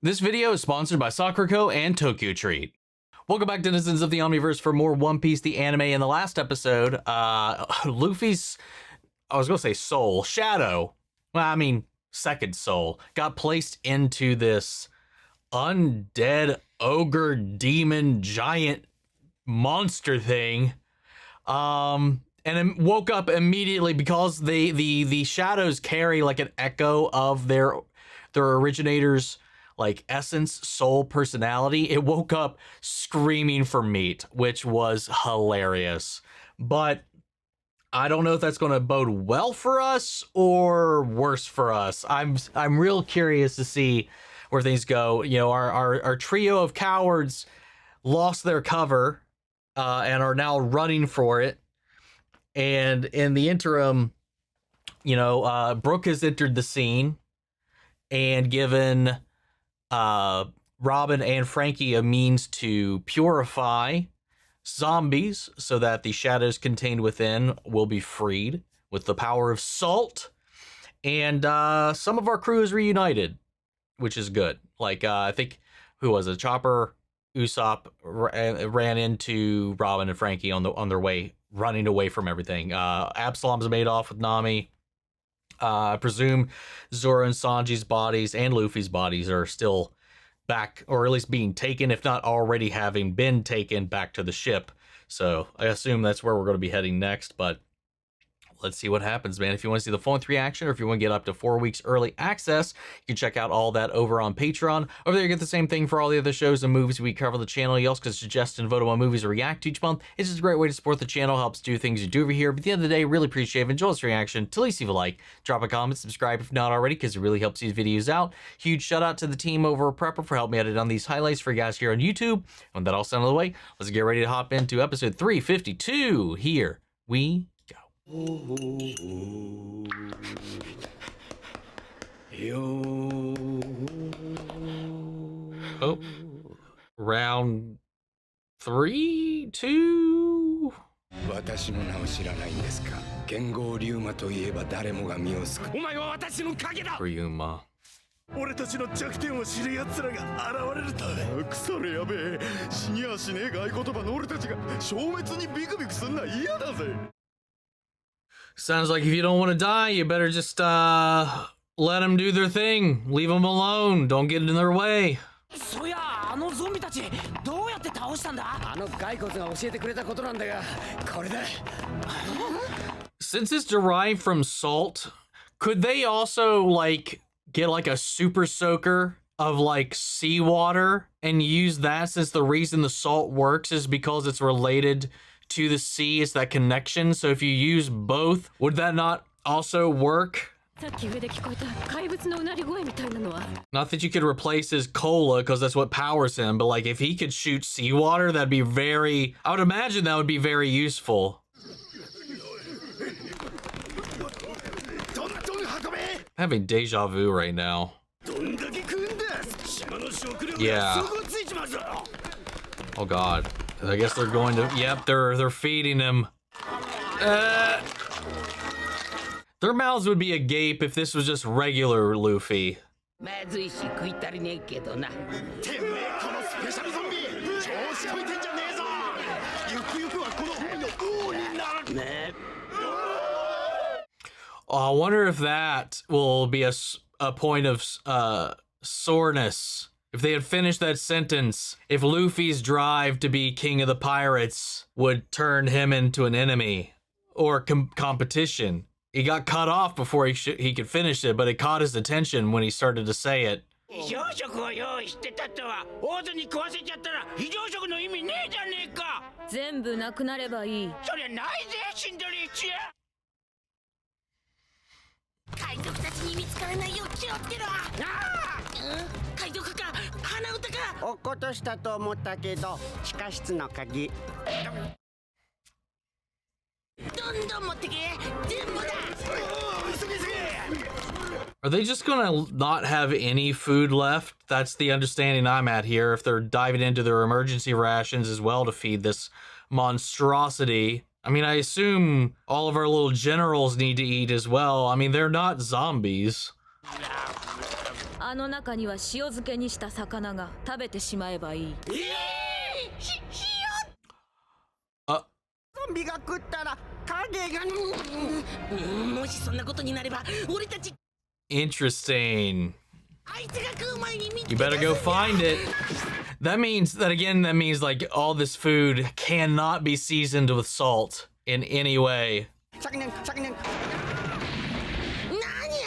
This video is sponsored by Sakuraco and Tokyo Treat. Welcome back, denizens of the Omniverse, for more One Piece, the anime. In the last episode, Luffy's, I was going to say soul, shadow, well, I mean, second soul, got placed into this undead ogre demon giant monster thing. And it woke up immediately because the shadows carry like an echo of their originator's like essence, soul, personality. It woke up screaming for meat, which was hilarious. But I don't know if that's going to bode well for us or worse for us. I'm real curious to see where things go. You know, our trio of cowards lost their cover and are now running for it. And in the interim, you know, Brook has entered the scene and given Robin and Franky a means to purify zombies so that the shadows contained within will be freed with the power of salt. And some of our crew is reunited, which is good. Like, I think, who was it? Chopper, Usopp ran into Robin and Franky on their way, running away from everything. Absalom's made off with Nami. I presume Zoro and Sanji's bodies and Luffy's bodies are still back, or at least being taken, if not already having been taken back to the ship. So I assume that's where we're going to be heading next, but let's see what happens, man. If you want to see the full reaction, or if you want to get up to 4 weeks early access, you can check out all that over on Patreon. Over there, you get the same thing for all the other shows and movies we cover on the channel. You also can suggest and vote on what movies to react to each month. It's just a great way to support the channel, helps do things you do over here. But at the end of the day, really appreciate it. Enjoy this reaction. To least leave a like, drop a comment, subscribe if not already, because it really helps these videos out. Huge shout out to the team over at Prepper for helping me edit on these highlights for you guys here on YouTube. And with that all out of the way, let's get ready to hop into episode 352. Here we Oh, round 3, 2. 私の名を知らないんですか。剣豪龍馬といえば誰もが身を救う。お前は私の影だ。Ryuma. 俺たちの弱点を知る奴らが現れると。くそれやべえ。死にはしねえが合言葉の俺たちが消滅にビクビクすんのは嫌だぜ。 Sounds like if you don't want to die, you better just let them do their thing. Leave them alone. Don't get in their way. そやあのゾンビたちどうやって倒したんだ。あの骸骨が教えてくれたことなんだが、これだ。 Since it's derived from salt, could they also like get like a super soaker of like seawater and use that, since the reason the salt works is because it's related to the sea? It's that connection. So if you use both, would that not also work? Not that you could replace his cola because that's what powers him, but like if he could shoot seawater, that'd be very, I would imagine that would be very useful. I'm having deja vu right now. Yeah. Oh god. I guess they're going to, yep, they're feeding him. Their mouths would be agape if this was just regular Luffy. Oh, I wonder if that will be a point of soreness. If they had finished that sentence, if Luffy's drive to be king of the pirates would turn him into an enemy or competition. He got cut off before he could finish it, but it caught his attention when he started to say it. Are they just gonna not have any food left? That's the understanding I'm at here. If they're diving into their emergency rations as well to feed this monstrosity. I mean, I assume all of our little generals need to eat as well. I mean, they're not zombies. あの中には塩漬けにした魚が食べてしまえばいい。Uh, ゾンビが食ったら影がもしそんなことになれば俺たち interesting. あいつが食う前に見つけ You た better go find it. That means like all this food cannot be seasoned with salt in any way. 何や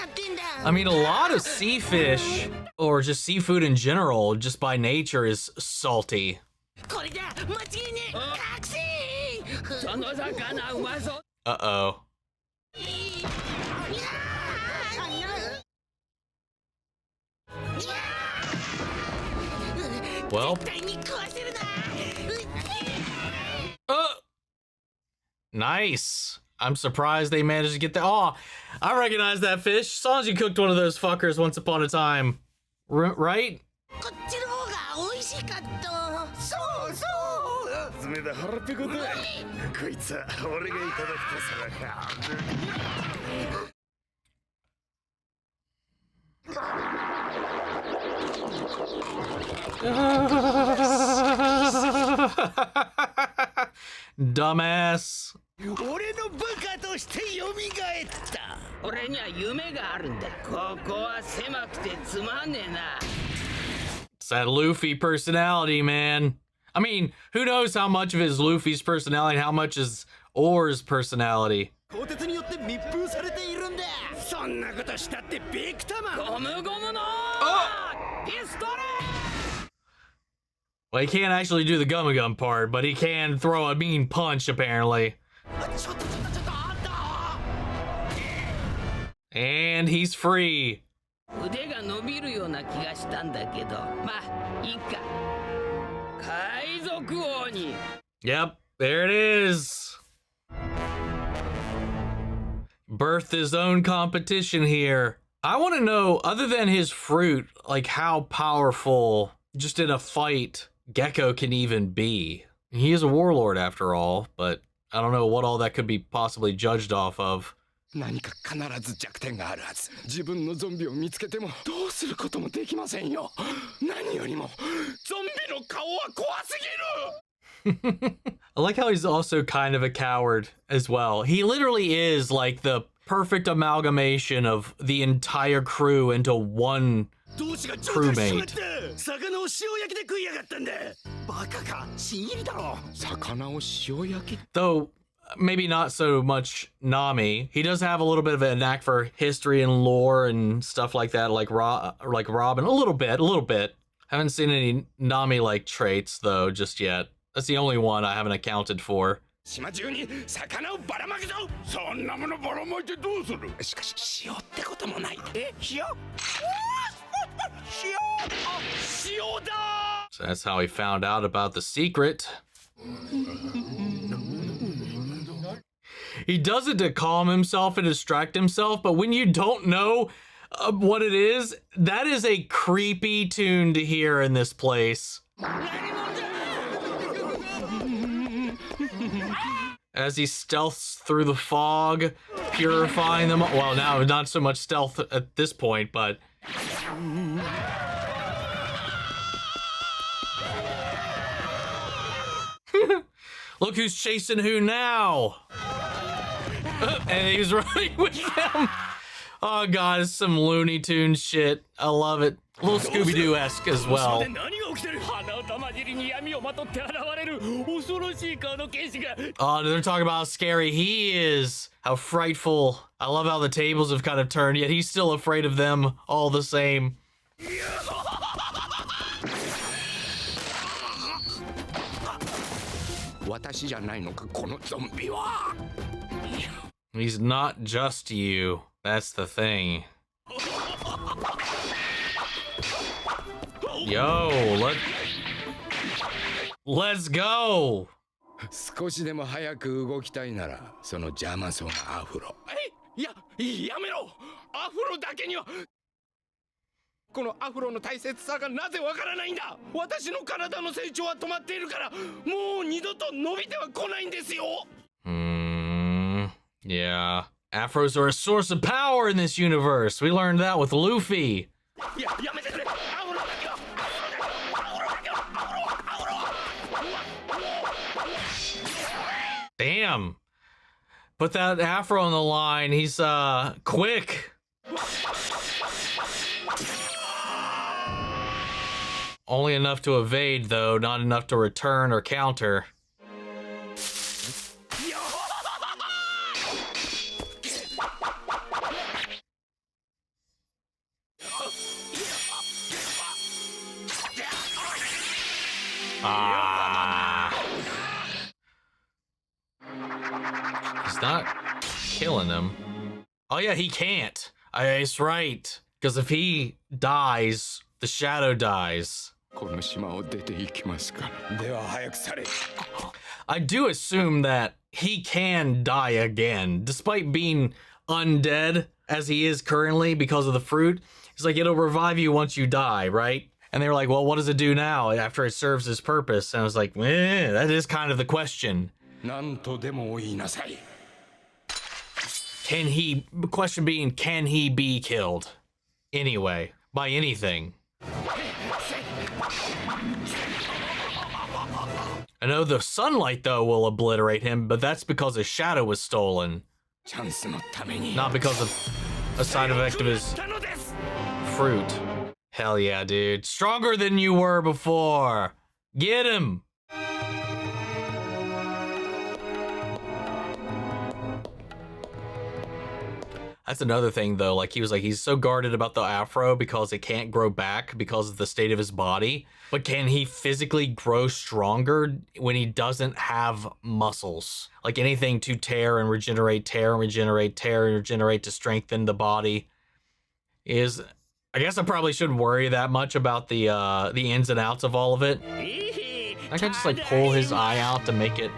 ってんだ。 I mean, a lot of sea fish, or just seafood in general, just by nature is salty. これだ間違いねえ覚醒。その魚うまそう。 Uh-oh. Well. 絶対に食わせるな。 Nice. I'm surprised they managed to get that. Oh, I recognize that fish. Sanji cooked one of those fuckers once upon a time. Right? こっちの方が美味しかった。そうそう。爪だ腹ペコだ。こいつは俺がいただくとさら。Dumbass. 俺の部下として蘇った俺には夢があるんだここは狭くてつまんねえな It's that Luffy personality, man. I mean, who knows how much of it is Luffy's personality and how much is Oar's personality? 鋼鉄によって密封されているんだそんなことしたってビクタマンゴムゴムのピストル Well, he can't actually do the Gumma Gum part, but he can throw a mean punch, apparently. And he's free. 腕が伸びるような気がしたんだけどまあいいか海賊王に Yep, there it is. Birthed his own competition here. I want to know, other than his fruit, like how powerful, just in a fight, Gecko can even be. He is a warlord after all, but I don't know what all that could be possibly judged off of. 何か必ず弱点があるはず。自分のゾンビを見つけてもどうすることもできませんよ。何よりもゾンビの顔は怖すぎる。I like how he's also kind of a coward as well. He literally is like the perfect amalgamation of the entire crew into one crewmate. 魚を塩焼きで食いやがったんだ。バカか、新入りだろ。魚を塩焼き。 Though maybe not so much Nami. He does have a little bit of a knack for history and lore and stuff like that, like Robin. A little bit. Haven't seen any Nami-like traits though just yet. That's the only one I haven't accounted for. 島中に魚をばらまくぞ。そんなものばらまいてどうする。しかし塩ってこともない。え、塩？塩だ。 So that's how he found out about the secret. He does it to calm himself and distract himself, but when you don't know what it is, that is a creepy tune to hear in this place. As he stealths through the fog, purifying them. Well, now not so much stealth at this point, but... Look who's chasing who now! And he's running with them! Oh god, it's some Looney Tunes shit. I love it. A little Scooby-Doo-esque as well. Oh, they're talking about how scary he is. How frightful. I love how the tables have kind of turned, yet he's still afraid of them all the same. He's not just you. That's the thing. Yo, let's go. 少しでも早く動きたいならその邪魔そうなアフロ。やめろ。アフロだけには。このアフロの大切さがなぜわからないんだ。私の体の成長は止まっているからもう二度と伸びては来ないんですよ。Yeah. Afros are a source of power in this universe. We learned that with Luffy. いや、やめてくれ。アフロだけは。Damn. Put that afro on the line. He's quick. Only enough to evade, though, not enough to return or counter. He's not killing him. Oh yeah, he can't. It's right. Because if he dies, the shadow dies. この島を出て行きますか。では早くされ。I do assume that he can die again, despite being undead as he is currently because of the fruit. He's like, it'll revive you once you die, right? And they were like, well, what does it do now after it serves its purpose? And I was like, that is kind of the question. なんとでも言いなさい。 The question being, can he be killed? Anyway, by anything. I know the sunlight, though, will obliterate him, but that's because his shadow was stolen. チャンスのために。 Not because of a side effect of his fruit. Hell yeah, dude. Stronger than you were before. Get him. That's another thing, though. Like, he's so guarded about the afro because it can't grow back because of the state of his body. But can he physically grow stronger when he doesn't have muscles? Like anything to tear and regenerate, tear and regenerate, tear and regenerate to strengthen the body is... I guess I probably shouldn't worry that much about the ins and outs of all of it. I can just like pull his eye out to make it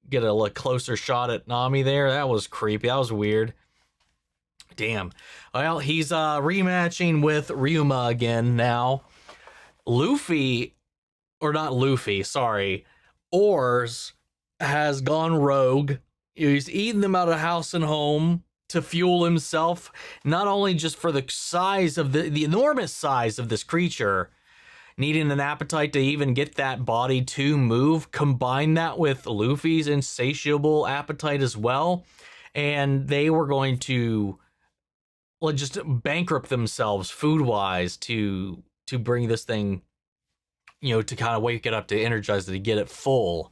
get a closer shot at Nami there. That was creepy. That was weird. Damn. Well, he's rematching with Ryuma again now. Luffy, or not Luffy, sorry, Oars has gone rogue. He's eating them out of house and home to fuel himself, not only just for the size of the enormous size of this creature, needing an appetite to even get that body to move, combine that with Luffy's insatiable appetite as well, and they were going to just bankrupt themselves food-wise to bring this thing, to kind of wake it up, to energize it, to get it full.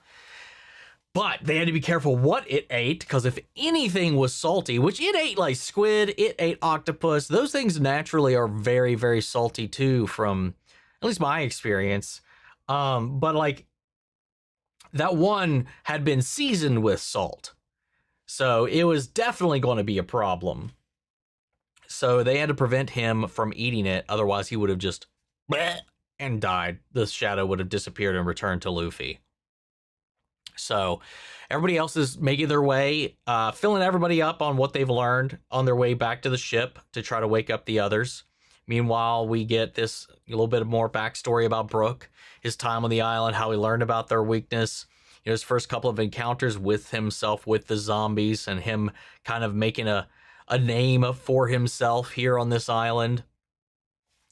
But they had to be careful what it ate, because if anything was salty, which it ate like squid, it ate octopus, those things naturally are very, very salty too, from at least my experience. But like, that one had been seasoned with salt. So it was definitely going to be a problem. So they had to prevent him from eating it, otherwise he would have just bleh and died. The shadow would have disappeared and returned to Luffy. So everybody else is making their way, filling everybody up on what they've learned on their way back to the ship to try to wake up the others. Meanwhile, we get this a little bit more backstory about Brook, his time on the island, how he learned about their weakness, his first couple of encounters with himself, with the zombies, and him kind of making a name for himself here on this island.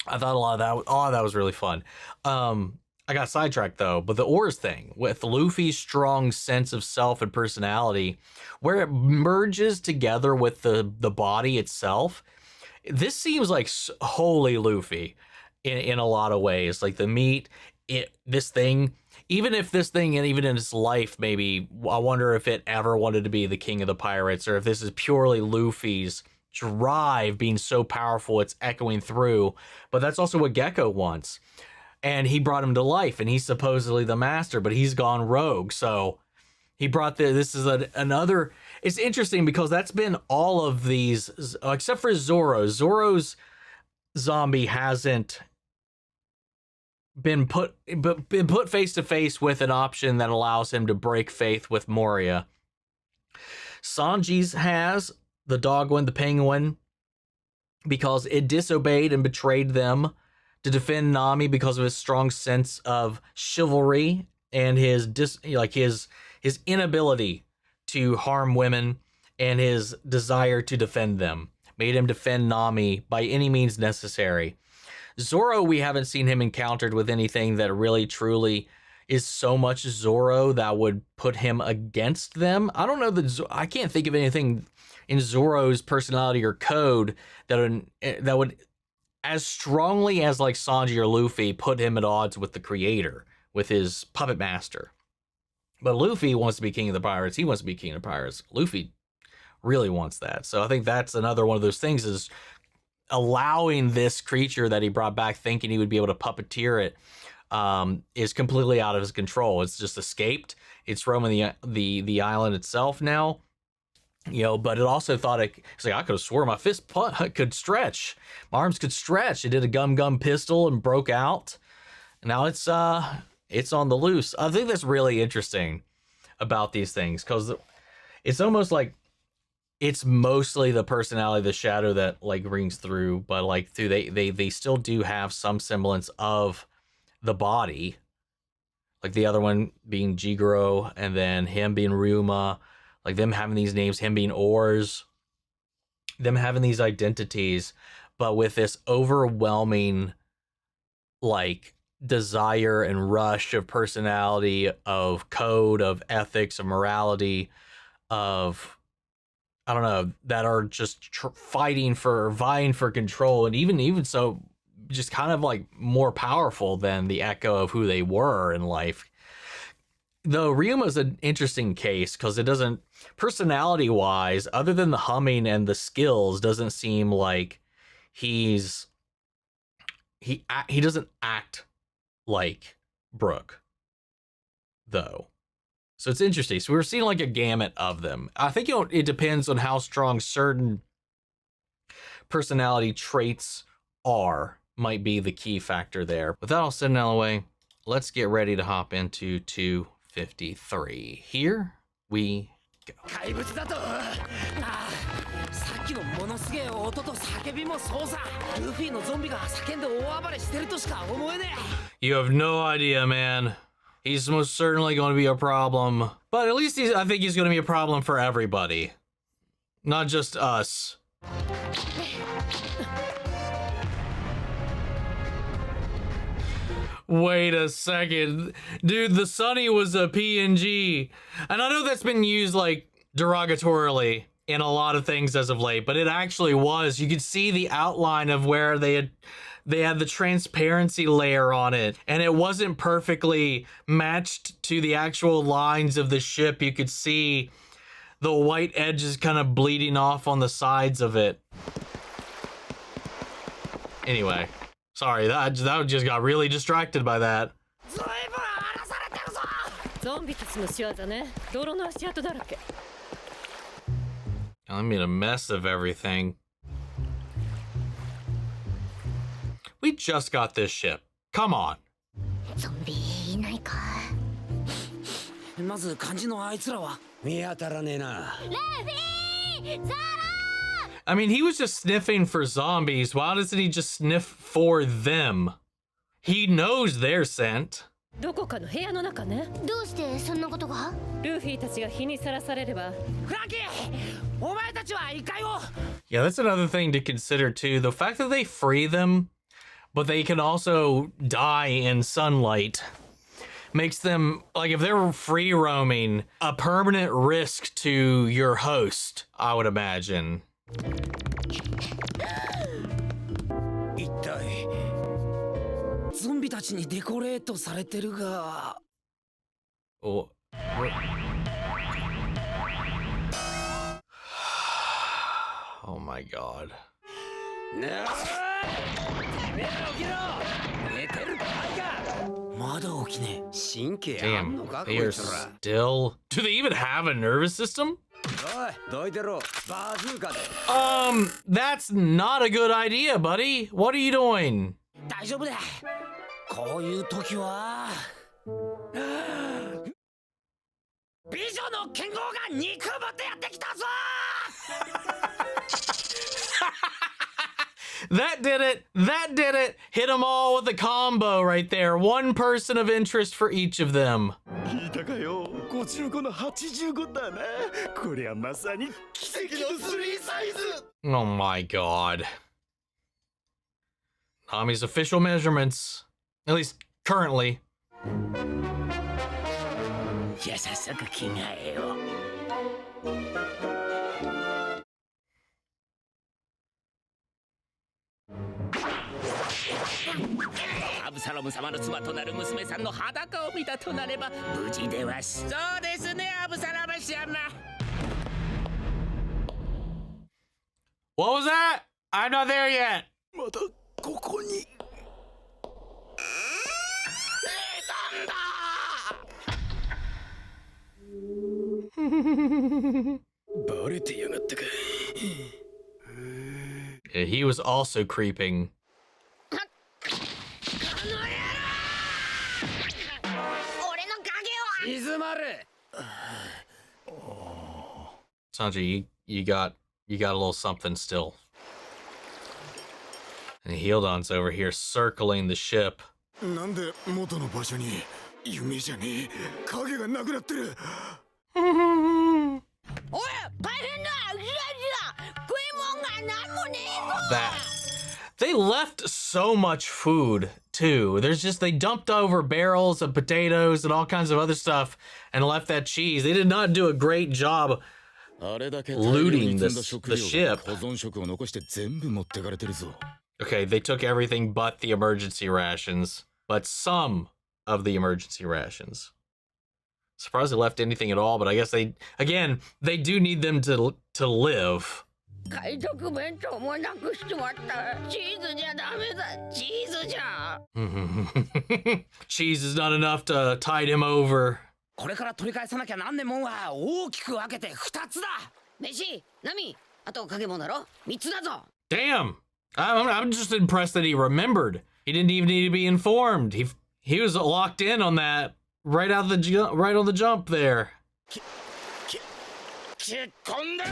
I thought a lot of that was really fun. I got sidetracked though, but the Oars thing with Luffy's strong sense of self and personality, where it merges together with the body itself, this seems like wholly Luffy in a lot of ways. Like the meat, this thing, even if this thing, and even in its life, maybe, I wonder if it ever wanted to be the king of the pirates, or if this is purely Luffy's drive being so powerful it's echoing through. But that's also what Gecko wants. And he brought him to life, and he's supposedly the master, but he's gone rogue. So he brought this is another, it's interesting because that's been all of these, except for Zoro. Zoro's zombie hasn't been put face to face with an option that allows him to break faith with Moria. Sanji's has, the dogwin, the penguin, because it disobeyed and betrayed them to defend Nami because of his strong sense of chivalry and his inability to harm women and his desire to defend them. made him defend Nami by any means necessary. Zoro, we haven't seen him encountered with anything that really truly is so much Zoro that would put him against them. I don't know that I can't think of anything in Zoro's personality or code that would as strongly as like Sanji or Luffy put him at odds with the creator, with his puppet master. But Luffy wants to be king of the pirates. He wants to be king of the pirates. Luffy really wants that. So I think that's another one of those things, is allowing this creature that he brought back, thinking he would be able to puppeteer it, is completely out of his control. It's just escaped. It's roaming the island itself now, you know. But it also thought it's like, I could have swore my fist could stretch, my arms could stretch. It did a gum pistol and broke out. Now it's on the loose. I think that's really interesting about these things, because it's almost like it's mostly the personality of the shadow that like rings through, but like they still do have some semblance of the body, like the other one being Jigoro, and then him being Ryuma, like them having these names, him being Oars, them having these identities, but with this overwhelming like desire and rush of personality, of code, of ethics, of morality, of, I don't know, that are just vying for control, and even so, just kind of like more powerful than the echo of who they were in life. Though Ryuma's an interesting case, because it doesn't, personality wise, other than the humming and the skills, doesn't seem like he doesn't act like Brook, though. So it's interesting. So we're seeing like a gamut of them. I think it depends on how strong certain personality traits might be the key factor there. With that all said and out of the way, let's get ready to hop into 253. Here we go. さっきのものすげえ音と叫びもそうさ。ルフィのゾンビが叫んで大暴れしてるとしか思えねえ。 You have no idea, man. He's most certainly going to be a problem. But at least I think he's going to be a problem for everybody. Not just us. Wait a second. Dude, the Sunny was a PNG. And I know that's been used like derogatorily in a lot of things as of late, but it actually was. You could see the outline of where they had the transparency layer on it, and it wasn't perfectly matched to the actual lines of the ship. You could see the white edges kind of bleeding off on the sides of it. Anyway, sorry, that just got really distracted by that. I made a mess of everything. We just got this ship. Come on. ゾンビいないか。まず肝心のあいつらは見当たらねえな。ルフィ、ゾロ。 I mean, he was just sniffing for zombies. Why doesn't he just sniff for them? He knows they're sent. どこかの部屋の中ね。どうしてそんなことが？ルフィたちが火にさらされれば。フランキー、お前たちは異界を。 Yeah, that's another thing to consider too. The fact that they free them, but they can also die in sunlight, makes them, like, if they're free roaming, a permanent risk to your host, I would imagine. 一体ゾンビたちにデコレートされてるが。 Oh. Oh my god. Damn, they are still... Do they even have a nervous system? That's not a good idea, buddy. What are you doing? 大丈夫だ。こういう時は美女の剣豪が肉ぶってやってきたぞ。That did it. That did it. Hit them all with a combo right there. One person of interest for each of them. 聞いたかよ55の85だなこりゃまさに奇跡の3サイズ Oh my god. Nami's official measurements. At least currently. じゃあ早速着替えよう。アブサロム様の妻となる娘さんの裸を見たとなれば無事ではしそうですね、アブサロム様。What was that? I'm not there yet. またここにバレてやがったか Yeah, he was also creeping. Sanji, you got a little something still. And Healdon's over here circling the ship. なんで元の場所に夢じゃねえ影がなくなってる That they left so much food too. They dumped over barrels of potatoes and all kinds of other stuff and left that cheese. They did not do a great job looting the ship. Okay, they took everything but the emergency rations, but some of the emergency rations. Surprised they left anything at all, but I guess they do need them to live. 海賊弁当もなくしちまった。チーズじゃダメだ。チーズじゃ。Cheese is not enough to tide him over. これから取り返さなきゃなんねんもんは大きく分けて2つだ。飯、ナミ、あと影もだろ。3つだぞ。Damn, I'm just impressed that he remembered. He didn't even need to be informed. He was locked in on that right on the jump there. 結婚だぞ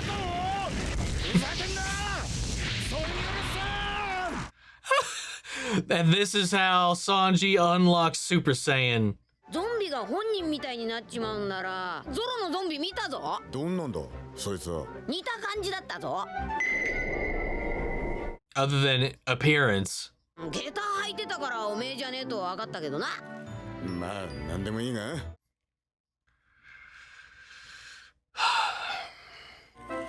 And this is how Sanji unlocks Super Saiyan. ゾンビが本人みたいになっちまうんなら、ゾロのゾンビ見たぞ。どんなんだそいつは似た感じだったぞ。Other than appearance. 下駄履いてたからおめえじゃねえと分かったけどな。まあなんでもいいが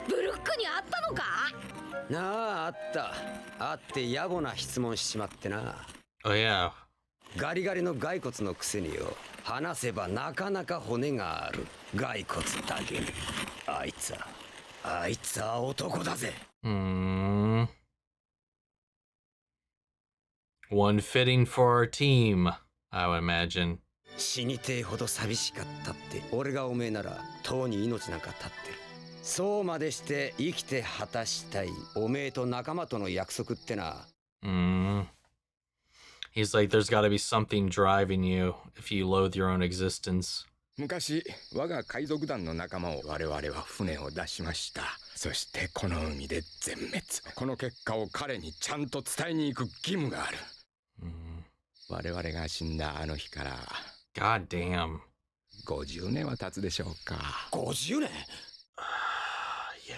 ブルックにあったのか？なあ、あった。あって野暮な質問しちまってな。Oh yeah. ガリガリの骸骨のくせによ。話せばなかなか骨がある。骸骨だけに。あいつは男だぜ。One fitting for our team, I would imagine. 死にてえほど寂しかったって。俺がおめえなら、とうに命なんか絶ってる。そうまでして生きて果たしたいおめえと仲間との約束ってな。He's like, there's got to be something driving you if you loathe your own existence. 昔我が海賊団の仲間を我々は船を出しました。そしてこの海で全滅。この結果を彼にちゃんと伝えに行く義務がある。我々が死んだあの日から God damn. 50年は経つでしょうか。50年Yeah.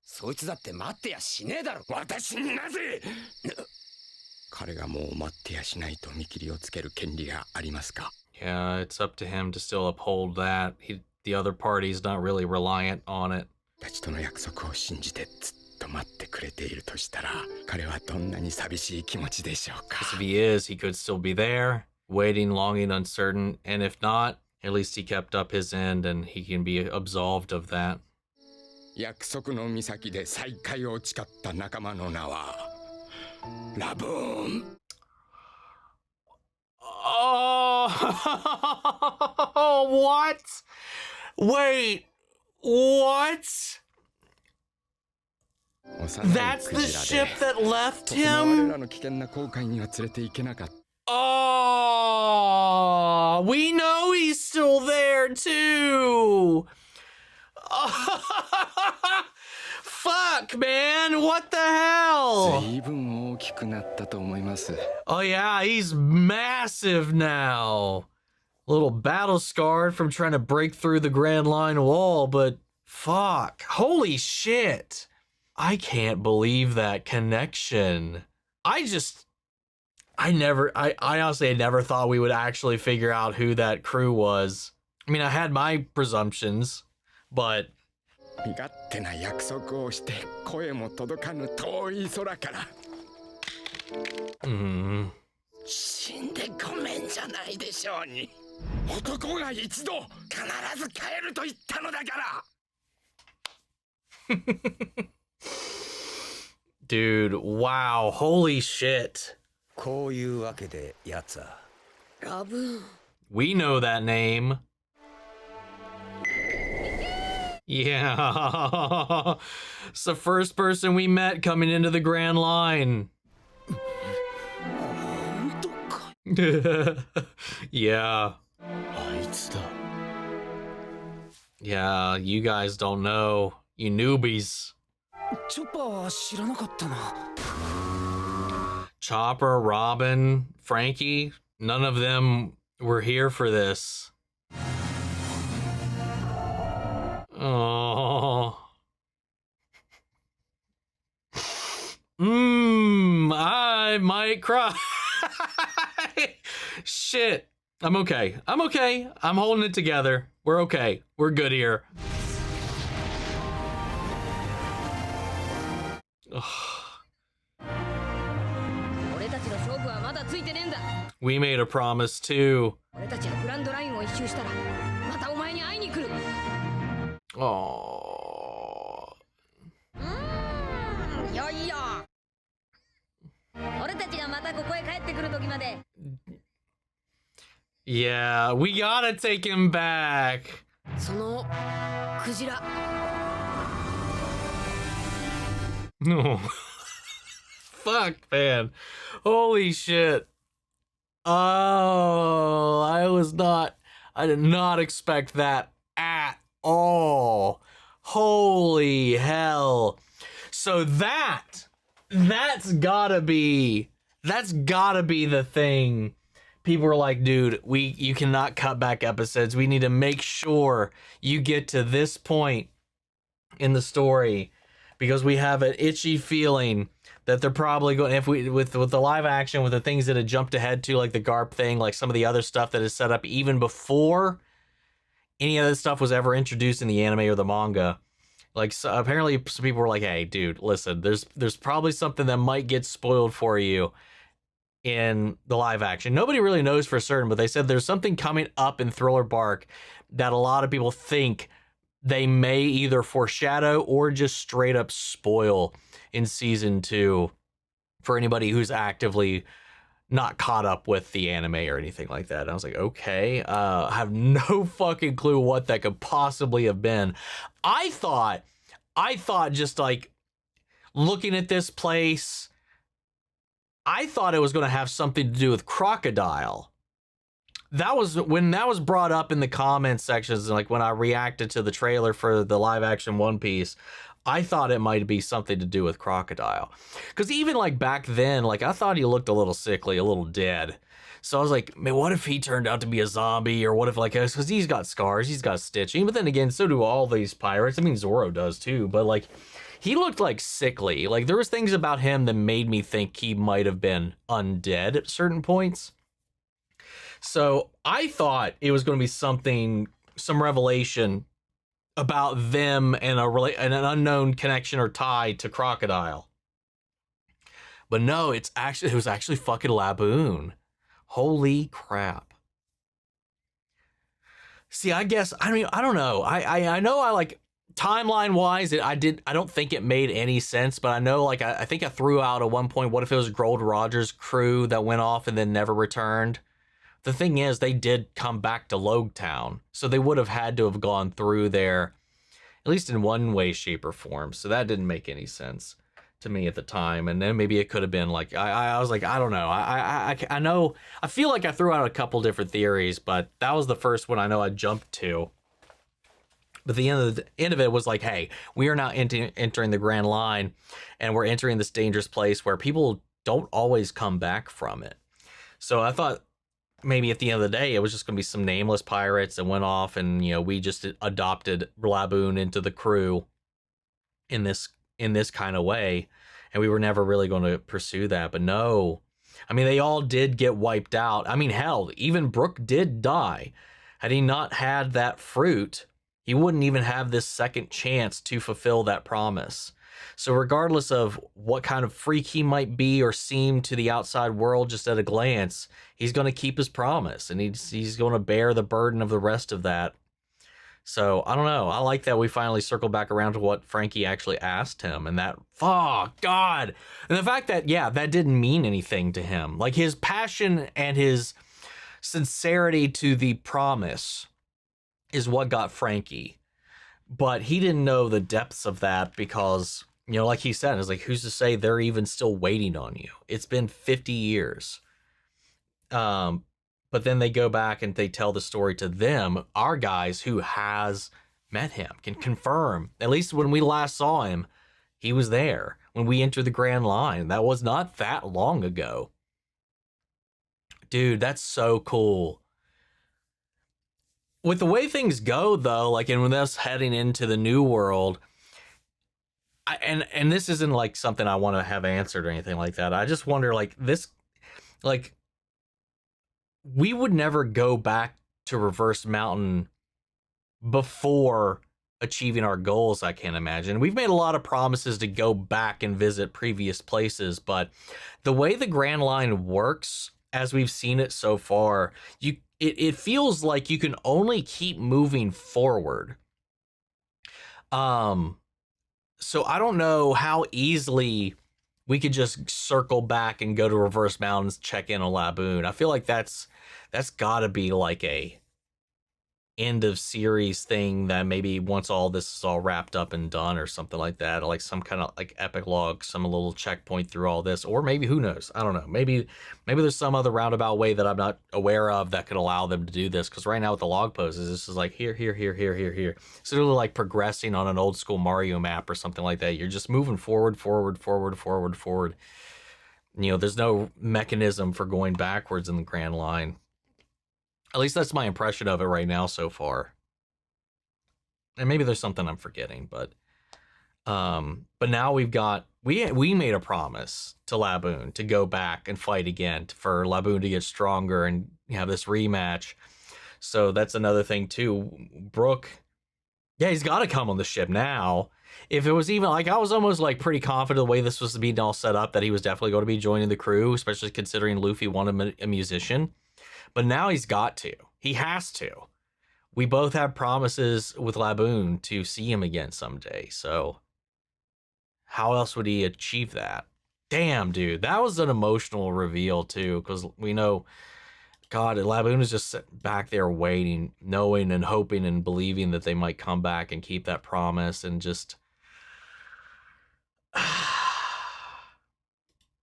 そいつだって待ってやしねえだろ。私になぜ彼がもう待ってやしないと見切りをつける権利がありますか。 Yeah, it's up to him to still uphold that. The other party's not really reliant on it. たちとの約束を信じてずっと待ってくれているとしたら彼はどんなに寂しい気持ちでしょうか。 Because if he is, he could still be there, waiting, longing, uncertain. And if not, at least he kept up his end and he can be absolved of that. 約束の岬で再会を誓った仲間の名はラブーン。Oh, what? Wait, what? That's the ship that left 我 him? らの危険な航海には連れて行けなかった。 Oh, we know he's still there too. Fuck. fuck, man? What the hell? 随分大きくなったと思います。 Oh yeah, he's massive now. A little battle scarred from trying to break through the Grand Line wall, but fuck. Holy shit. I can't believe that connection. I honestly never thought we would actually figure out who that crew was. I mean, I had my presumptions, but 身勝手な約束をして声も届かぬ遠い空から。死んでごめんじゃないでしょうに。男が一度必ず帰ると言ったのだから。Dude, wow, holy shit. こういうわけでやつは。ラブーン。 We know that name. Yeah. It's the first person we met coming into the Grand Line. Yeah. あいつだ。 Yeah, you guys don't know. You newbies. チョッパーは知らなかったな。 Chopper, Robin, Franky, none of them were here for this. Oh. I might cry. Shit. I'm okay. I'm okay. I'm holding it together. We're okay. We're good here. We made a promise too. Oh. Yeah, we gotta take him back. No. Fuck, man. Holy shit. Oh, I did not expect that at all. Holy hell. So that's gotta be the thing. People were like, dude, you cannot cut back episodes. We need to make sure you get to this point in the story because we have an itchy feeling that they're probably going, if we with the live action, with the things that had jumped ahead to, like the Garp thing, like some of the other stuff that is set up even before any of this stuff was ever introduced in the anime or the manga. Like, so apparently some people were like, hey, dude, listen, there's probably something that might get spoiled for you in the live action. Nobody really knows for certain, but they said there's something coming up in Thriller Bark that a lot of people think they may either foreshadow or just straight up spoil in season 2 for anybody who's actively not caught up with the anime or anything like that. And I was like, okay, I have no fucking clue what that could possibly have been. I thought just like looking at this place, I thought it was going to have something to do with Crocodile. That was when that was brought up in the comment sections, like when I reacted to the trailer for the live action One Piece, I thought it might be something to do with Crocodile. Because even like back then, like I thought he looked a little sickly, a little dead. So I was like, man, what if he turned out to be a zombie? Or what if, like, because he's got scars, he's got stitching. But then again, so do all these pirates. I mean, Zoro does too. But like, he looked like sickly. Like there was things about him that made me think he might have been undead at certain points. So I thought it was going to be some revelation about them and an unknown connection or tie to Crocodile. But no, it was actually fucking Laboon. Holy crap. See, I guess, I mean, I don't know. I know I like, timeline wise, I don't think it made any sense, but I know, like, I think I threw out at one point, what if it was Gold Roger's crew that went off and then never returned? The thing is, they did come back to Logetown, so they would have had to have gone through there, at least in one way, shape, or form. So that didn't make any sense to me at the time. And then maybe it could have been like, I was like, I don't know. I know, I feel like I threw out a couple different theories, but that was the first one I know I jumped to. But the end of it was like, hey, we are now entering the Grand Line, and we're entering this dangerous place where people don't always come back from it. So I thought maybe at the end of the day, it was just going to be some nameless pirates that went off, and we just adopted Laboon into the crew in this kind of way, and we were never really going to pursue that. But no, I mean, they all did get wiped out. I mean, hell, even Brook did die. Had he not had that fruit, he wouldn't even have this second chance to fulfill that promise. So regardless of what kind of freak he might be or seem to the outside world just at a glance, he's going to keep his promise, and he's going to bear the burden of the rest of that. So I don't know. I like that we finally circled back around to what Franky actually asked him, and that, oh God. And the fact that, yeah, that didn't mean anything to him. Like, his passion and his sincerity to the promise is what got Franky. But he didn't know the depths of that because, like he said, it's like, who's to say they're even still waiting on you? It's been 50 years. But then they go back and they tell the story to them, our guys who has met him, can confirm, at least when we last saw him, he was there. When we entered the Grand Line, that was not that long ago. Dude, that's so cool. With the way things go, though, like, and with us heading into the new world, and this isn't like something I want to have answered or anything like that. I just wonder, like, this, like, we would never go back to Reverse Mountain before achieving our goals, I can't imagine. We've made a lot of promises to go back and visit previous places, but the way the Grand Line works, as we've seen it so far, it feels like you can only keep moving forward. So I don't know how easily we could just circle back and go to Reverse Mountains, check in on Laboon. I feel like that's got to be like a end of series thing that maybe once all this is all wrapped up and done or something like that, or like some kind of like epic log, some little checkpoint through all this, or maybe, who knows, I don't know, maybe there's some other roundabout way that I'm not aware of that could allow them to do this, because right now with the log poses, this is like here, so they're like progressing on an old school Mario map or something like that. You're just moving forward. There's no mechanism for going backwards in the Grand Line. At least that's my impression of it right now so far. And maybe there's something I'm forgetting, but now we made a promise to Laboon to go back and fight again, for Laboon to get stronger and have this rematch. So that's another thing too. Brook, yeah, he's got to come on the ship now. If it was even like, I was almost like pretty confident the way this was to be all set up that he was definitely going to be joining the crew, especially considering Luffy wanted a musician. But now he's got to. He has to. We both have promises with Laboon to see him again someday. So how else would he achieve that? Damn, dude. That was an emotional reveal, too. Because we know, God, Laboon is just back there waiting, knowing and hoping and believing that they might come back and keep that promise. And just...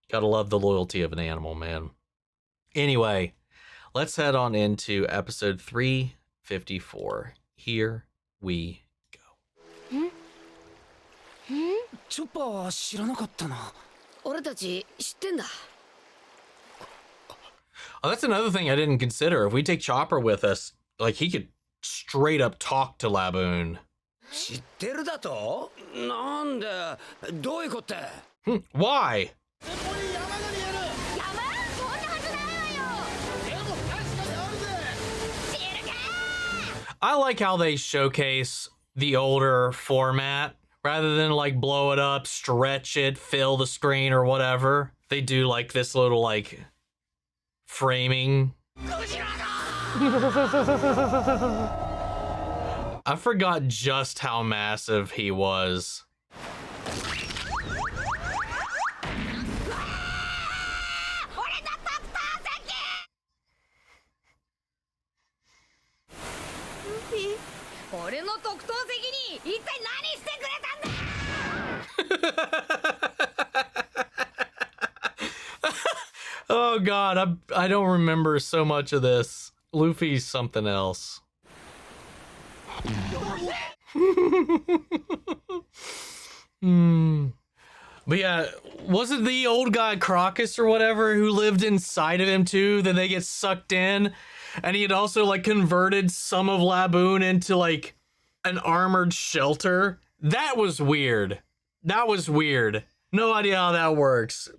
gotta love the loyalty of an animal, man. Anyway... let's head on into episode 354. Here we go. Chopper 知らなかったな。俺たち知ってんだ。 Oh, that's another thing I didn't consider. If we take Chopper with us, like, he could straight up talk to Laboon. 知ってるだと？なんで？どういうこと？ Why? I like how they showcase the older format rather than like blow it up, stretch it, fill the screen or whatever. They do like this little like framing. I forgot just how massive he was. Oh God, I don't remember so much of this. Luffy's something else. But yeah, wasn't the old guy Crocus or whatever who lived inside of him too? Then they get sucked in, and he had also like converted some of Laboon into like an armored shelter. That was weird. That was weird. No idea how that works.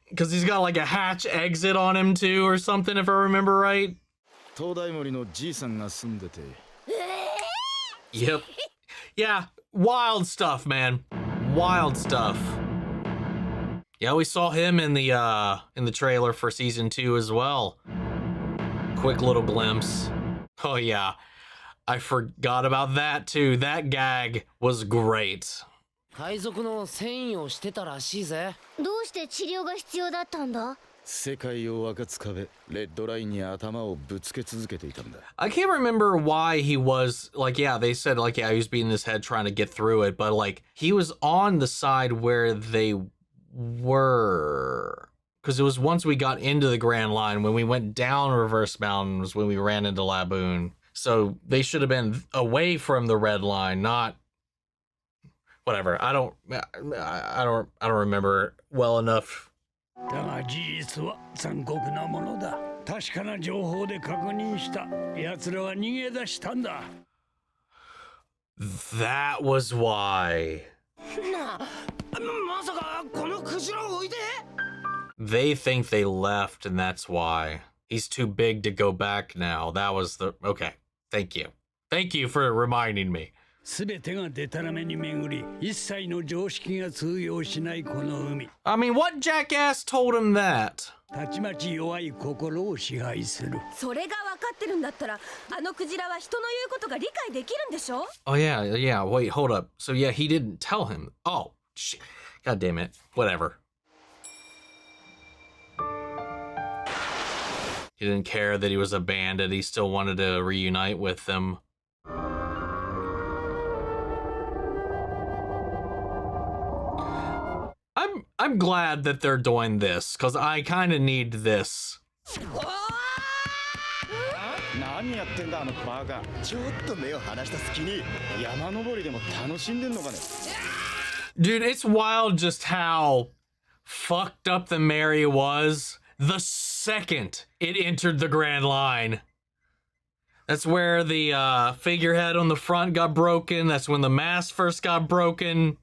Because he's got like a hatch exit on him too or something, if I remember right. Yep. Yeah, wild stuff, man. Wild stuff. Yeah, we saw him in the trailer for season 2 as well. Quick little glimpse. Oh yeah, I forgot about that too. That gag was great. 海賊の繊維をしてたらしいぜ。どうして治療が必要だったんだ？世界を分かつ壁、レッドラインに頭をぶつけ続けていたんだ。I can't remember why he was like, yeah, they said like, yeah, he was beating his head trying to get through it, but like he was on the side where they were, because it was once we got into the Grand Line. When we went down Reverse Mountain was when we ran into Laboon. So they should have been away from the red line, not whatever. I don't remember well enough. だが事実は残酷なものだ。確かな情報で確認した。奴らは逃げ出したんだ。That was why. なあ、まさかこのクジラを置いて？ They think they left, and that's why. He's too big to go back now. That was the... Okay. Thank you. Thank you for reminding me. すべてがデタラメに巡り、一切の常識が通用しないこの海。I mean, what jackass told him that? たちまち弱い心を支配する。それが分かってるんだったら、あのクジラは人の言うことが理解できるんでしょ? Oh, yeah, yeah. Wait, hold up. So, yeah, he didn't tell him. Oh, shit. God damn it. Whatever. He didn't care that he was a bandit. He still wanted to reunite with them. I'm glad that they're doing this, because I kind of need this. 何やってんだあのバカ。ちょっと目を離した隙に山登りでも楽しんでんのかね。Dude, it's wild just how fucked up the Mary was the second it entered the Grand Line. That's where the figurehead on the front got broken. That's when the mast first got broken.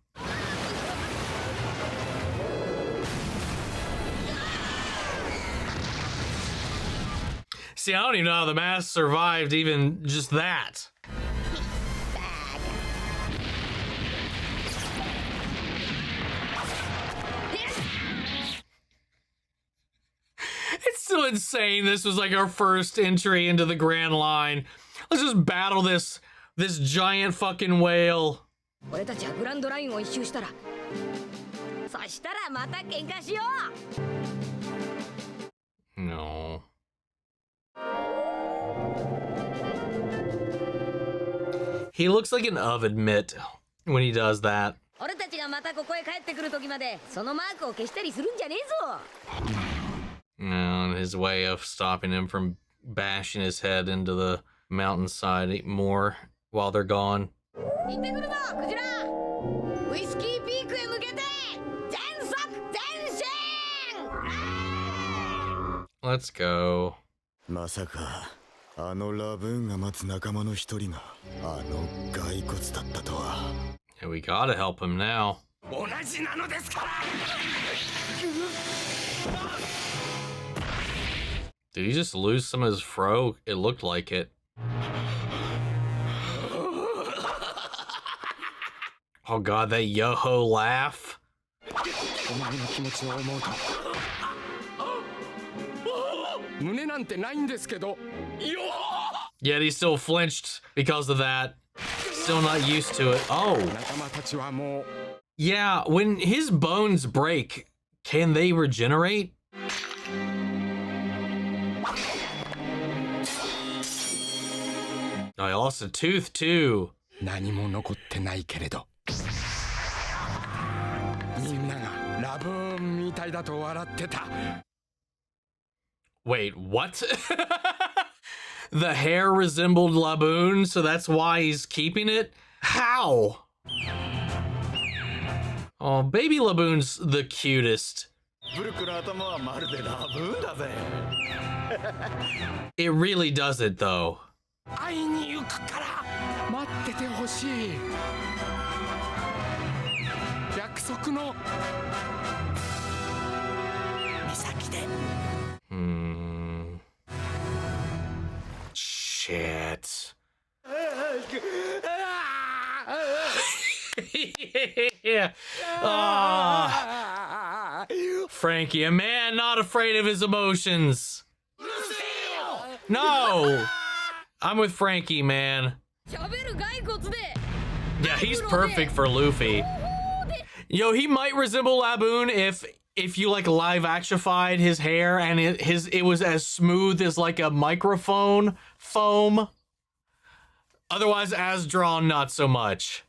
See, I don't even know how the mast survived even just that. It's still insane. This was like our first entry into the Grand Line. Let's just battle this giant fucking whale. 俺たちはグランドラインを一周したら、そしたらまた喧嘩しよう。 No. He looks like an oven mitt when he does that. 俺たちがまたここへ帰ってくる時までそのマークを消したりするんじゃねえぞ。 And his way of stopping him from bashing his head into the mountainside more while they're gone. 行ってくるぞ、クジラ。ウイスキーピークへ向けて全速前進。 Let's go. まさかあのラブーンが待つ仲間の一人があの骸骨だったとは。 Yeah, we gotta help him now. 同じなのですから。 Did he just lose some of his fro? It looked like it. Oh god, that yo-ho laugh. お前の気持ちを思うと胸なんてないんですけど。 Yet he still flinched because of that. Still not used to it. Oh. 仲間たちはもう。 Yeah, when his bones break, can they regenerate? Oh, he lost a tooth too. 何も残ってないけれど。みんながラブーンみたいだと笑ってた。 Wait, what? The hair resembled Laboon, so that's why he's keeping it? How? Oh, baby Laboon's the cutest. ブルクの頭はまるでラブーンだぜ。 It really does it though. 会いに行くから待っててほしい。約束の岬で。Shit. Yeah. Ah. Franky, a man not afraid of his emotions. No. I'm with Franky, man. Yeah, he's perfect for Luffy. Yo, he might resemble Laboon if you like live actionified his hair and it was as smooth as like a microphone foam. Otherwise, as drawn, not so much.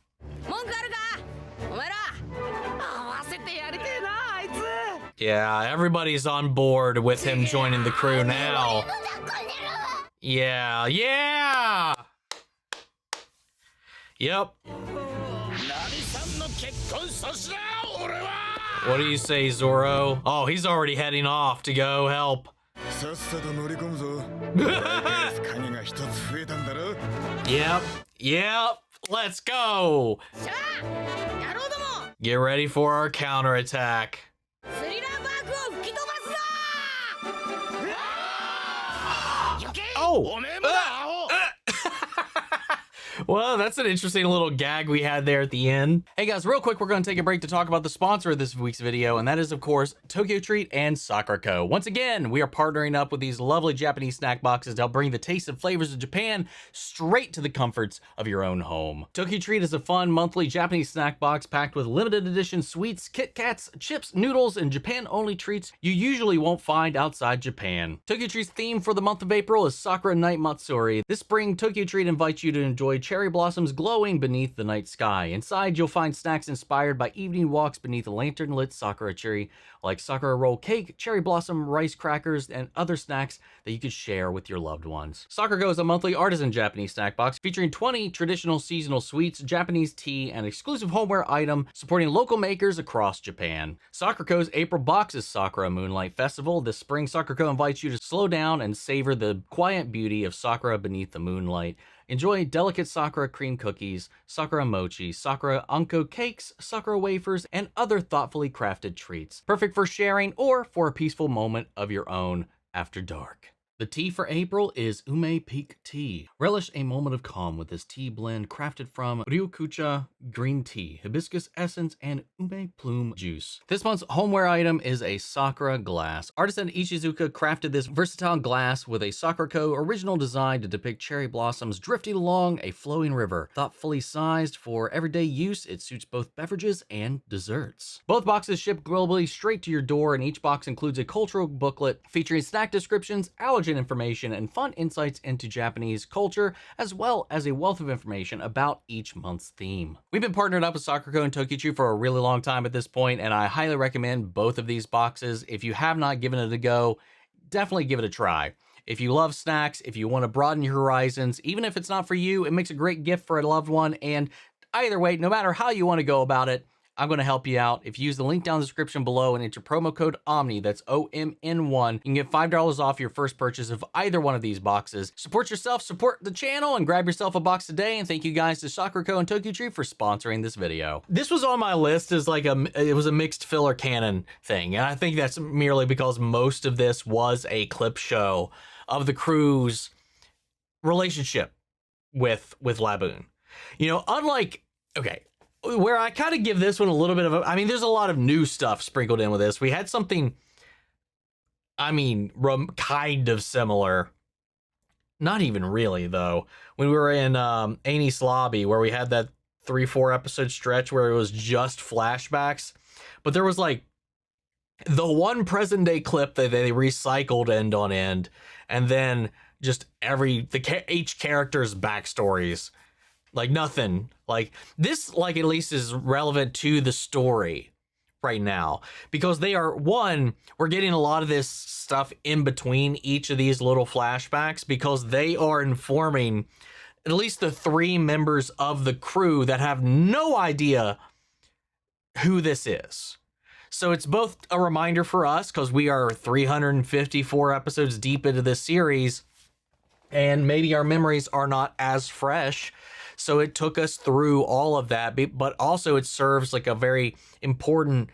Yeah, everybody's on board with him joining the crew now. Yeah, yeah! Yep. What do you say, Zoro? Oh, he's already heading off to go help. Yep, yep, let's go! Get ready for our counterattack. Oh! Well, that's an interesting little gag we had there at the end. Hey guys, real quick, we're going to take a break to talk about the sponsor of this week's video, and that is, of course, Tokyo Treat and Sakuraco. Once again, we are partnering up with these lovely Japanese snack boxes to help bring the taste and flavors of Japan straight to the comforts of your own home. Tokyo Treat is a fun monthly Japanese snack box packed with limited edition sweets, Kit Kats, chips, noodles, and Japan-only treats you usually won't find outside Japan. Tokyo Treat's theme for the month of April is Sakura Night Matsuri. This spring, Tokyo Treat invites you to enjoy cherry blossoms glowing beneath the night sky. Inside, you'll find snacks inspired by evening walks beneath a lantern-lit sakura tree, like sakura roll cake, cherry blossom rice crackers, and other snacks that you could share with your loved ones. Sakuraco is a monthly artisan Japanese snack box featuring 20 traditional seasonal sweets, Japanese tea, and exclusive homeware item supporting local makers across Japan. Sakuraco's April box is Sakura Moonlight Festival. This spring, Sakuraco invites you to slow down and savor the quiet beauty of Sakura beneath the moonlight. Enjoy delicate Sakura cream cookies, Sakura mochi, Sakura anko cakes, Sakura wafers, and other thoughtfully crafted treats. Perfect for sharing or for a peaceful moment of your own after dark. The tea for April is Ume Peak Tea. Relish a moment of calm with this tea blend crafted from Ryukucha green tea, hibiscus essence, and ume plume juice. This month's homeware item is a Sakura glass. Artisan Ishizuka crafted this versatile glass with a Sakuraco original design to depict cherry blossoms drifting along a flowing river. Thoughtfully sized for everyday use, it suits both beverages and desserts. Both boxes ship globally straight to your door, and each box includes a cultural booklet featuring snack descriptions, allergen information, and fun insights into Japanese culture, as well as a wealth of information about each month's theme. We've been partnered up with Sakuraco and Tokyo Treat for a really long time at this point, and I highly recommend both of these boxes. If you have not given it a go, definitely give it a try. If you love snacks, if you want to broaden your horizons, even if it's not for you, it makes a great gift for a loved one, and either way, no matter how you want to go about it, I'm going to help you out. If you use the link down in the description below and enter promo code OMNI, that's OMN1, you can get $5 off your first purchase of either one of these boxes. Support yourself, support the channel, and grab yourself a box today. And thank you guys to Sakuraco and Tokyo Treat for sponsoring this video. This was on my list as like it was a mixed filler canon thing. And I think that's merely because most of this was a clip show of the crew's relationship with Laboon. You know, unlike, okay, where I kind of give this one a little bit of a, I mean, there's a lot of new stuff sprinkled in with this. We had something, I mean, kind of similar. Not even really, though. When we were in Anis Lobby, where we had that 3-4 episode stretch where it was just flashbacks. But there was like the one present day clip that they recycled end on end. And then just each character's backstories. Like nothing. Like this, like at least is relevant to the story right now, because they are, one, we're getting a lot of this stuff in between each of these little flashbacks because they are informing at least the 3 members of the crew that have no idea who this is. So it's both a reminder for us, because we are 354 episodes deep into this series, and maybe our memories are not as fresh. So it took us through all of that, but also it serves like a very important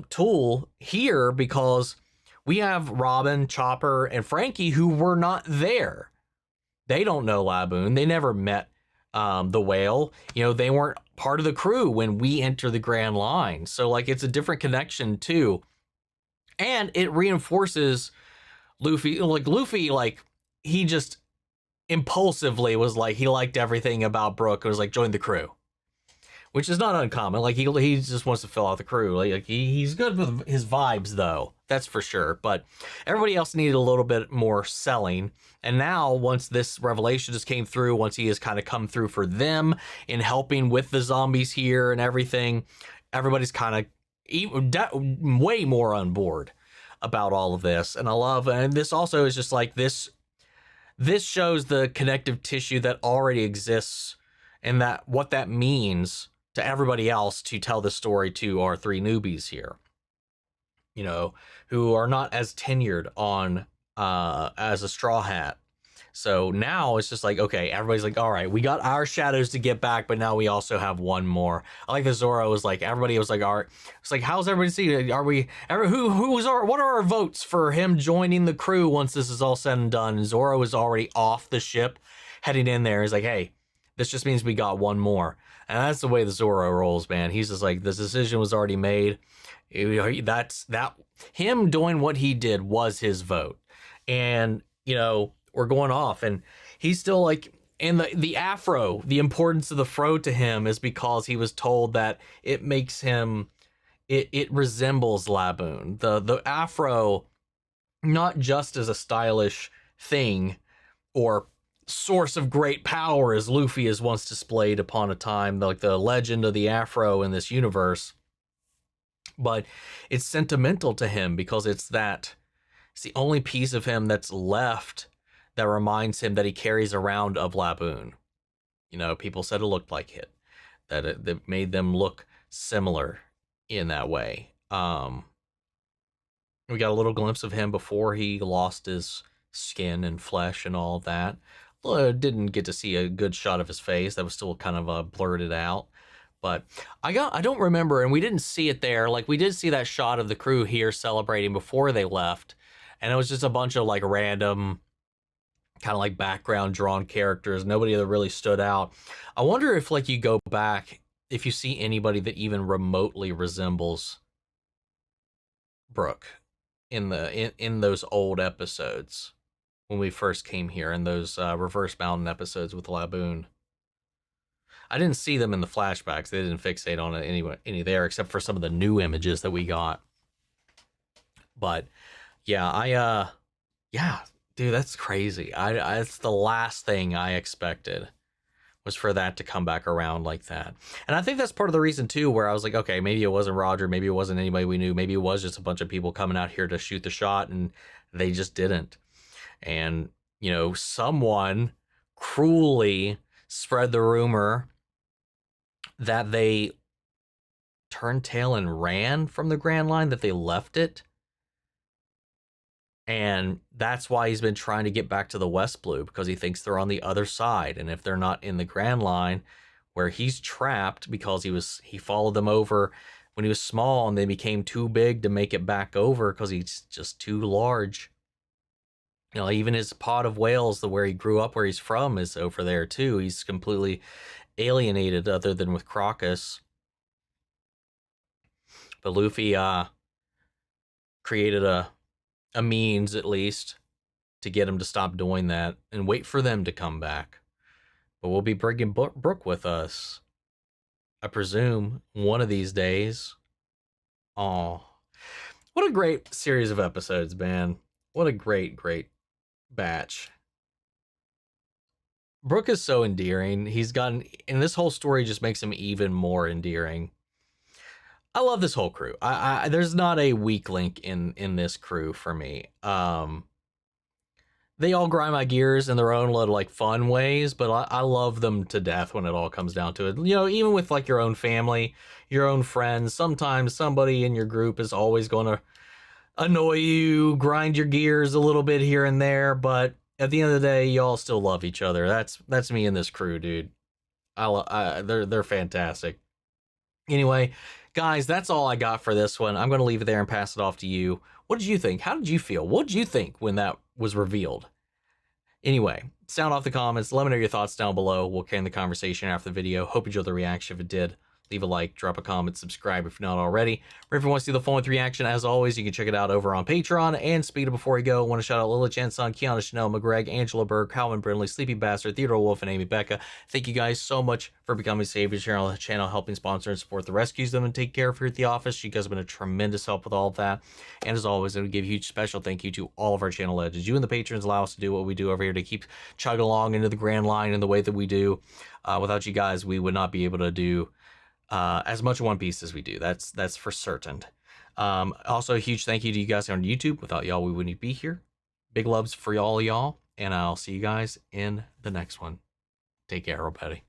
tool here, because we have Robin, Chopper, and Franky who were not there. They don't know Laboon. They never met the whale. You know, they weren't part of the crew when we enter the Grand Line. So like it's a different connection too. And it reinforces Luffy. Like he just impulsively was like, he liked everything about Brook. It was like, join the crew, which is not uncommon. Like he just wants to fill out the crew. Like he's good with his vibes though. That's for sure. But everybody else needed a little bit more selling. And now, once this revelation just came through, once he has kind of come through for them in helping with the zombies here and everything, everybody's kind of way more on board about all of this. And I love, and this also is just like this shows the connective tissue that already exists, and that what that means to everybody else to tell the story to our 3 newbies here, you know, who are not as tenured on as a Straw Hat. So now it's just like, okay, everybody's like, all right, we got our shadows to get back, but now we also have one more. I like that Zoro was like, everybody was like, all right, it's like, how's everybody see? Are we what are our votes for him joining the crew once this is all said and done? And Zoro is already off the ship, heading in there. He's like, hey, this just means we got one more. And that's the way the Zoro rolls, man. He's just like, this decision was already made. Him doing what he did was his vote. And, you know, we're going off, and he's still like, and the afro, the importance of the fro to him is because he was told that it makes him, it resembles Laboon. The afro, not just as a stylish thing or source of great power as Luffy is once displayed upon a time, like the legend of the afro in this universe, but it's sentimental to him because it's the only piece of him that's left that reminds him that he carries around of Laboon. You know, people said it looked like it, that it made them look similar in that way. We got a little glimpse of him before he lost his skin and flesh and all of that. Didn't get to see a good shot of his face. That was still kind of blurted out. But I don't remember, and we didn't see it there. Like, we did see that shot of the crew here celebrating before they left, and it was just a bunch of like random kind of like background drawn characters, nobody that really stood out. I wonder if like you go back, if you see anybody that even remotely resembles Brook in those old episodes when we first came here, in those Reverse Mountain episodes with Laboon. I didn't see them in the flashbacks. They didn't fixate on it any there, except for some of the new images that we got. But yeah, yeah, dude, that's crazy. It's the last thing I expected, was for that to come back around like that. And I think that's part of the reason too, where I was like, okay, maybe it wasn't Roger, maybe it wasn't anybody we knew, maybe it was just a bunch of people coming out here to shoot the shot, and they just didn't. And, you know, someone cruelly spread the rumor that they turned tail and ran from the Grand Line, that they left it. And that's why he's been trying to get back to the West Blue, because he thinks they're on the other side. And if they're not in the Grand Line, where he's trapped because he followed them over when he was small, and they became too big to make it back over because he's just too large. You know, even his pod of whales, where he grew up, where he's from, is over there too. He's completely alienated, other than with Crocus. But Luffy created a means, at least, to get him to stop doing that and wait for them to come back. But we'll be bringing Brook with us, I presume, one of these days. Oh, what a great series of episodes, man. What a great batch. Brook is so endearing. And this whole story just makes him even more endearing. I love this whole crew. There's not a weak link in this crew for me. they all grind my gears in their own little like fun ways, but I love them to death when it all comes down to it. You know, even with like your own family, your own friends, sometimes somebody in your group is always going to annoy you, grind your gears a little bit here and there, but at the end of the day, y'all still love each other. That's me and this crew, dude. They're fantastic. Anyway, guys, that's all I got for this one. I'm going to leave it there and pass it off to you. What did you think? How did you feel? What did you think when that was revealed? Anyway, sound off the comments. Let me know your thoughts down below. We'll carry the conversation after the video. Hope you enjoyed the reaction. If it did, leave a like, drop a comment, subscribe if you're not already. Or if you want to see the full-length reaction, as always, you can check it out over on Patreon. And speaking of before we go, I want to shout out Lila Chanson, Kiana Chanel, McGreg, Angela Berg, Calvin Brindley, Sleepy Bastard, Theodore Wolf, and Amy Becca. Thank you guys so much for becoming saviors here on the channel, helping sponsor and support the rescues them and take care of here at the office. You guys have been a tremendous help with all of that. And as always, I would give a huge special thank you to all of our channel legends. You and the patrons allow us to do what we do over here to keep chugging along into the grand line in the way that we do. Without you guys, we would not be able to do as much One Piece as we do. That's for certain. Also, a huge thank you to you guys on YouTube. Without y'all, we wouldn't be here. Big loves for all y'all, and I'll see you guys in the next one. Take care, everybody.